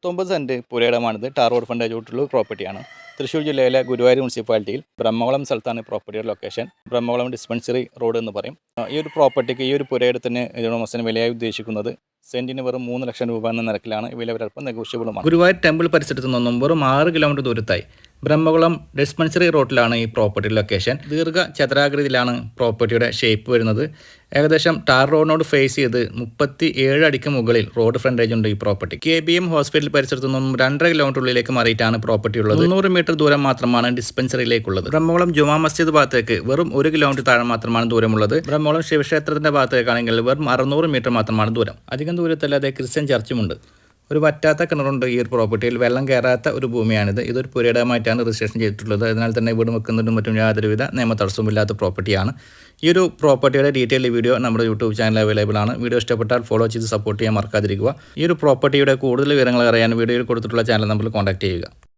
19 cent പുരയിടമാണിത്. Tar road frontage ആയിട്ടുള്ള പ്രോപ്പർട്ടിയാണ്. തൃശ്ശൂർ ജില്ലയിലെ ഗുരുവായൂർ മുനിസിപ്പാലിറ്റിയിൽ ബ്രഹ്മകുളം സ്ഥലത്താണ് പ്രോപ്പർട്ടിയുടെ ലൊക്കേഷൻ. ബ്രഹ്മകുളം ഡിസ്പെൻസറി റോഡ് എന്ന് പറയും. ഈ ഒരു പ്രോപ്പർട്ടിക്ക് ഈ ഒരു പുരയിടത്തിന് ഉടമസ്ഥന് വിലയായി ഉദ്ദേശിക്കുന്നത് സെൻറ്റിന് വെറും 3 ലക്ഷം രൂപ എന്ന നിരക്കിലാണ്. വില ഒരൽപ്പം നെഗോഷ്യബിളുമാണ്. ഗുരുവായൂർ ടെമ്പിൾ പരിസരത്ത് നിന്നും വെറും 6 കിലോമീറ്റർ ദൂരത്തായി ബ്രഹ്മകുളം ഡിസ്പെൻസറി റോഡിലാണ് ഈ പ്രോപ്പർട്ടി ലൊക്കേഷൻ. ദീർഘ ചതുരാകൃതിയിലാണ് പ്രോപ്പർട്ടിയുടെ ഷേപ്പ് വരുന്നത്. ഏകദേശം ടാർ റോഡിനോട് ഫേസ് ചെയ്ത് 37 അടിക്ക് മുകളിൽ റോഡ് ഫ്രണ്ടേജ് ഉണ്ട് ഈ പ്രോപ്പർട്ടി. KBM ഹോസ്പിറ്റൽ പരിസരത്തു നിന്നും 2.5 കിലോമീറ്റർ ഉള്ളിലേക്ക് മാറിയിട്ടാണ് പ്രോപ്പർട്ടി ഉള്ളത്. 300 മീറ്റർ ദൂരം മാത്രമാണ് ഡിസ്പെൻസറിയിലേക്കുള്ളത്. ബ്രഹ്മകുളം ജുമാ മസ്ജിദ് ഭാഗത്തേക്ക് വെറും 1 കിലോമീറ്റർ താഴെ മാത്രമാണ് ദൂരമുള്ളത്. ബ്രഹ്മകുളം ശിവക്ഷേത്രത്തിന്റെ ഭാഗത്തേക്കാണെങ്കിൽ വെറും 600 മീറ്റർ മാത്രമാണ് ദൂരം. അധികം ദൂരത്തല്ലാതെ ക്രിസ്ത്യൻ ചർച്ചുമുണ്ട്. ഒരു വറ്റാത്ത കിണറുണ്ട്. ഈ ഒരു പ്രോപ്പർട്ടിയിൽ വെള്ളം കയറാത്ത ഒരു ഭൂമിയാണിത്. ഇതൊരു പുരയിടമായിട്ടാണ് രജിസ്ട്രേഷൻ ചെയ്തിട്ടുള്ളത്. അതിനാൽ തന്നെ വീട് വെക്കുന്നതിനും മറ്റും യാതൊരുവിധ നിയമ തടസ്സമില്ലാത്ത പ്രോപ്പർട്ടിയാണ്. ഈ ഒരു പ്രോപ്പർട്ടിയുടെ ഡീറ്റെയിൽ വീഡിയോ നമ്മുടെ യൂട്യൂബ് ചാനൽ അവൈലബിൾ ആണ്. വീഡിയോ ഇഷ്ടപ്പെട്ടാൽ ഫോളോ ചെയ്ത് സപ്പോർട്ട് ചെയ്യാൻ മറക്കാതിരിക്കുക. ഈ ഒരു പ്രോപ്പർട്ടിയുടെ കൂടുതൽ വിവരങ്ങൾ അറിയാൻ വീഡിയോയിൽ കൊടുത്തിട്ടുള്ള ചാനൽ നമ്പറിൽ കോൺടാക്ട് ചെയ്യുക.